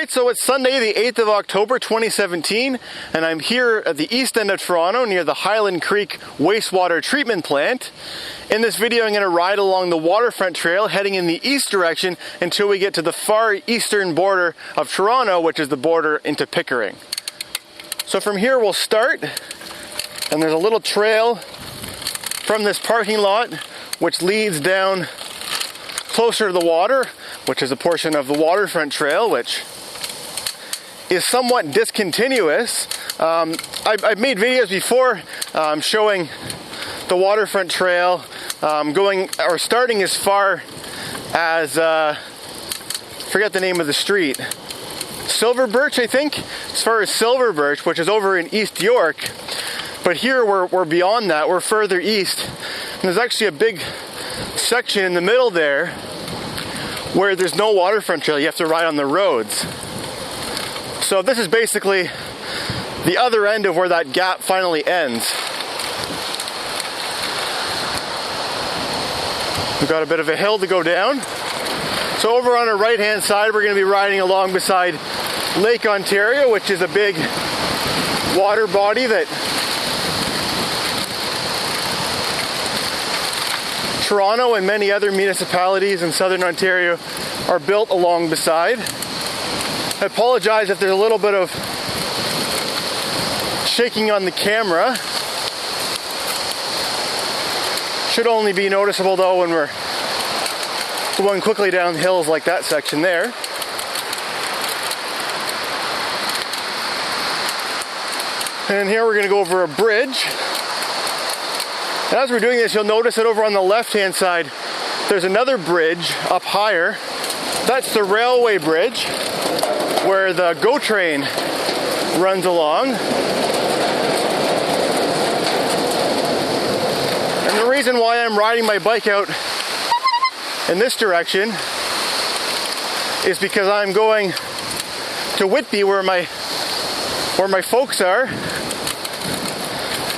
Alright, so it's Sunday the 8th of October 2017, and I'm here at the east end of Toronto near the Highland Creek Wastewater Treatment Plant. In this video I'm going to ride along the Waterfront Trail heading in the east direction until we get to the far eastern border of Toronto, which is the border into Pickering. So from here we'll start, and there's a little trail from this parking lot which leads down closer to the water, which is a portion of the Waterfront Trail, which is somewhat discontinuous. I've made videos before showing the Waterfront Trail starting as far as, forget the name of the street, Silver Birch, I think, as far as Silver Birch, which is over in East York. But here we're beyond that, we're further east, and there's actually a big section in the middle there where there's no waterfront trail, you have to ride on the roads. So this is basically the other end of where that gap finally ends. We've got a bit of a hill to go down. So over on our right hand side we're going to be riding along beside Lake Ontario, which is a big water body that Toronto and many other municipalities in southern Ontario are built along beside. I apologize if there's a little bit of shaking on the camera. Should only be noticeable though when we're going quickly down hills like that section there. And here we're going to go over a bridge. And as we're doing this, you'll notice that over on the left-hand side, there's another bridge up higher. That's the railway bridge where the GO train runs along. And the reason why I'm riding my bike out in this direction is because I'm going to Whitby, where my folks are,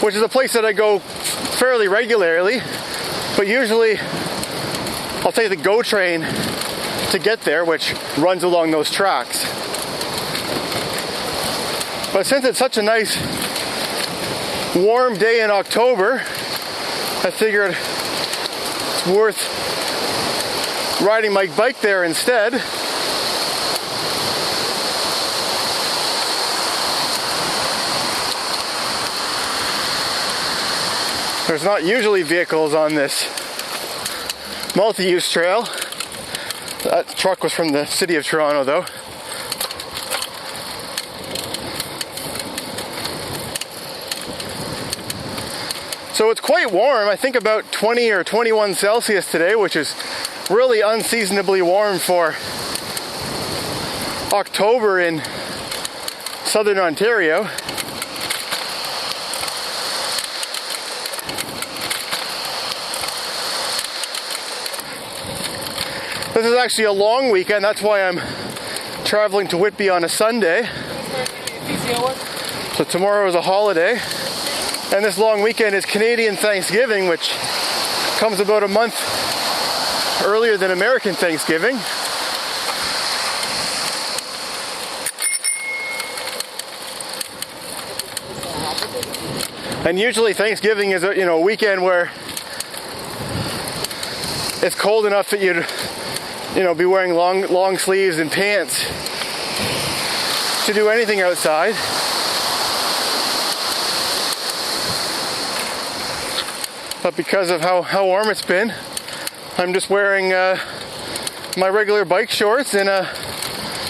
which is a place that I go fairly regularly, but usually I'll take the GO train to get there, which runs along those tracks. But since it's such a nice warm day in October, I figured it's worth riding my bike there instead. There's not usually vehicles on this multi-use trail. That truck was from the city of Toronto though. So it's quite warm, I think about 20 or 21 Celsius today, which is really unseasonably warm for October in southern Ontario. This is actually a long weekend, that's why I'm traveling to Whitby on a Sunday. So tomorrow is a holiday, and this long weekend is Canadian Thanksgiving, which comes about a month earlier than American Thanksgiving. And usually Thanksgiving is a weekend where it's cold enough that you'd be wearing long sleeves and pants to do anything outside. But because of how warm it's been, I'm just wearing my regular bike shorts and a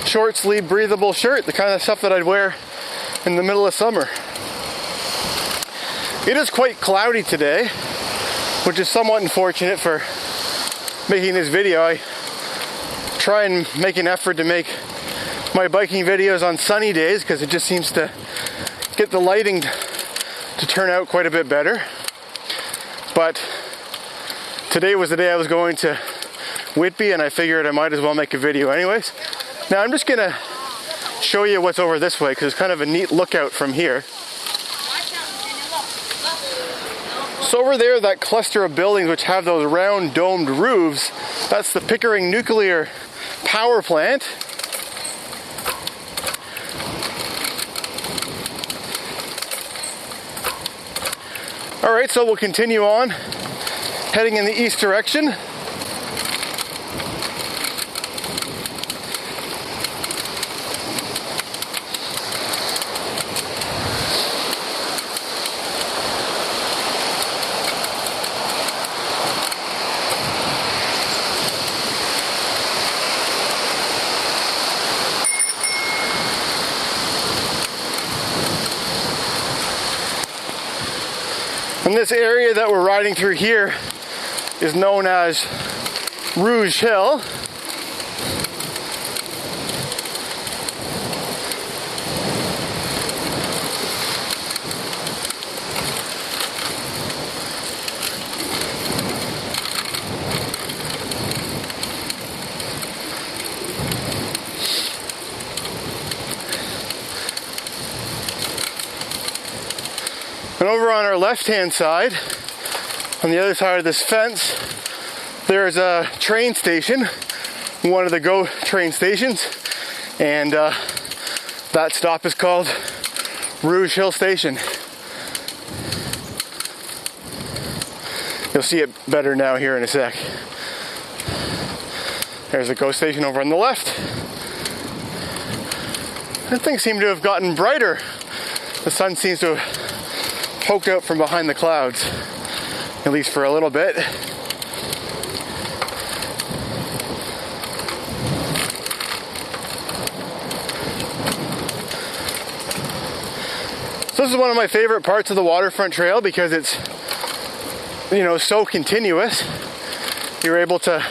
short sleeve breathable shirt, the kind of stuff that I'd wear in the middle of summer. It is quite cloudy today, which is somewhat unfortunate for making this video. I try and make an effort to make my biking videos on sunny days because it just seems to get the lighting to turn out quite a bit better. But today was the day I was going to Whitby, and I figured I might as well make a video anyways. Now I'm just gonna show you what's over this way because it's kind of a neat lookout from here. So over there, that cluster of buildings which have those round domed roofs, that's the Pickering Nuclear Power Plant. All right, so we'll continue on, heading in the east direction. And this area that we're riding through here is known as Rouge Hill. And over on our left-hand side, on the other side of this fence, there's a train station, one of the GO train stations, and that stop is called Rouge Hill Station. You'll see it better now here in a sec. There's the GO station over on the left. And things seem to have gotten brighter. The sun seems to have poked out from behind the clouds, at least for a little bit. So this is one of my favorite parts of the Waterfront Trail because it's, you know, so continuous. You're able to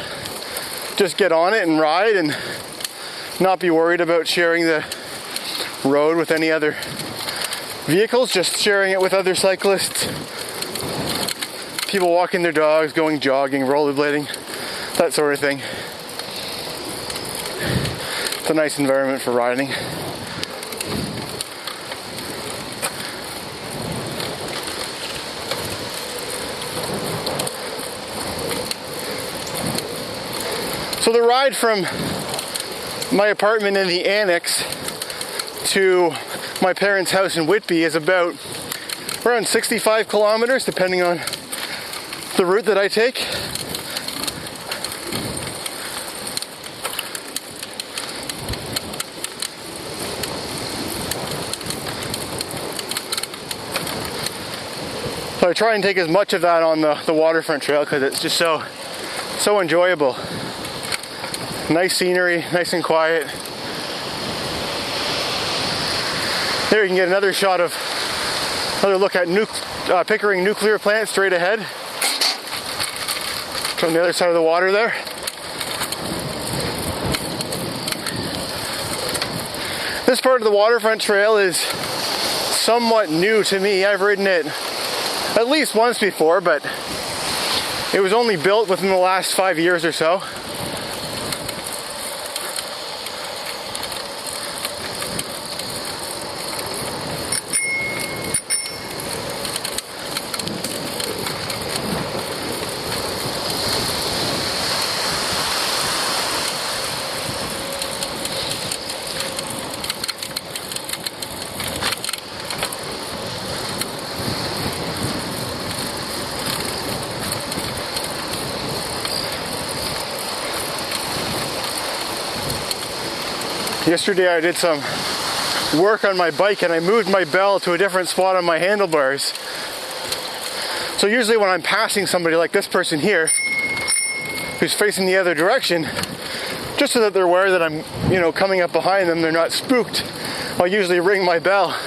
just get on it and ride and not be worried about sharing the road with any other vehicles, just sharing it with other cyclists, people walking their dogs, going jogging, rollerblading, that sort of thing. It's a nice environment for riding. So the ride from my apartment in the annex to my parents' house in Whitby is about around 65 kilometers, depending on the route that I take. So I try and take as much of that on the Waterfront Trail because it's just so enjoyable. Nice scenery, nice and quiet. There you can get another shot of, another look at Pickering nuclear plant straight ahead. From the other side of the water there. This part of the Waterfront Trail is somewhat new to me. I've ridden it at least once before, but it was only built within the last 5 years or so. Yesterday I did some work on my bike and I moved my bell to a different spot on my handlebars. So usually when I'm passing somebody like this person here, who's facing the other direction, just so that they're aware that I'm, you know, coming up behind them, they're not spooked, I'll usually ring my bell.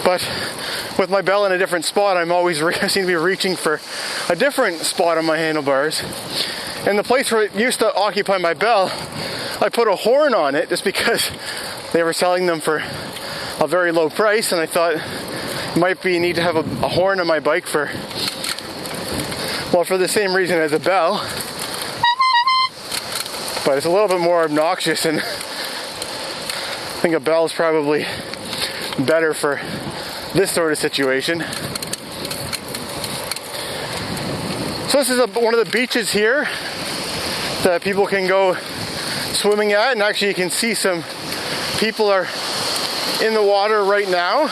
But with my bell in a different spot, I seem to be reaching for a different spot on my handlebars. And the place where it used to occupy my bell, I put a horn on it just because they were selling them for a very low price, and I thought it might be need to have a horn on my bike for the same reason as a bell, but it's a little bit more obnoxious, and I think a bell is probably better for this sort of situation. So this is one of the beaches here that people can go swimming at, and actually you can see some people are in the water right now.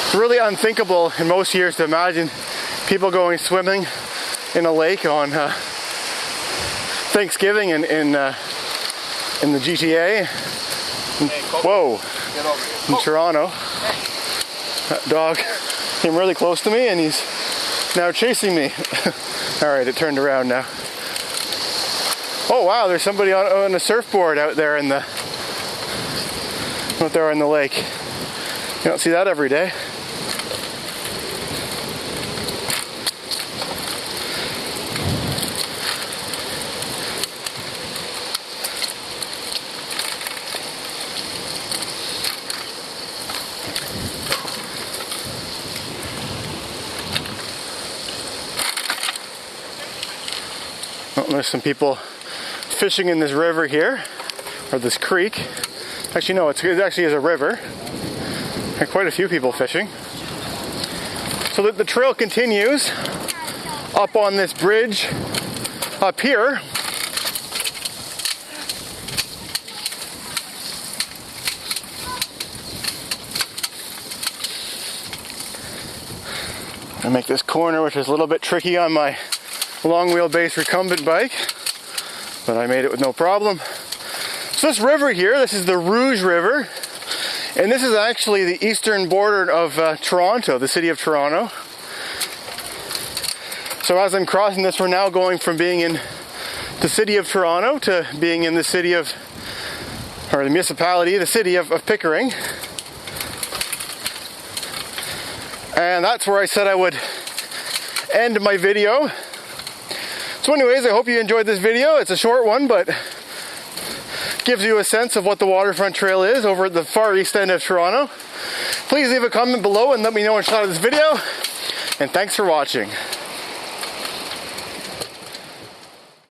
It's really unthinkable in most years to imagine people going swimming in a lake on Thanksgiving in the GTA. Whoa, in Toronto. That dog came really close to me and he's now chasing me. All right, it turned around now. Oh wow, there's somebody on a surfboard out there in the lake. You don't see that every day. Oh, there's some people fishing in this river here, or this creek. Actually, no, it actually is a river. There are quite a few people fishing. So the trail continues up on this bridge up here. I make this corner, which is a little bit tricky on my long wheelbase recumbent bike, but I made it with no problem. So this river here, this is the Rouge River, and this is actually the eastern border of Toronto, the city of Toronto. So as I'm crossing this, we're now going from being in the city of Toronto to being in the city of, or the municipality, the city of Pickering. And that's where I said I would end my video. So anyways, I hope you enjoyed this video. It's a short one, but gives you a sense of what the Waterfront Trail is over at the far east end of Toronto. Please leave a comment below and let me know what you thought of this video. And thanks for watching.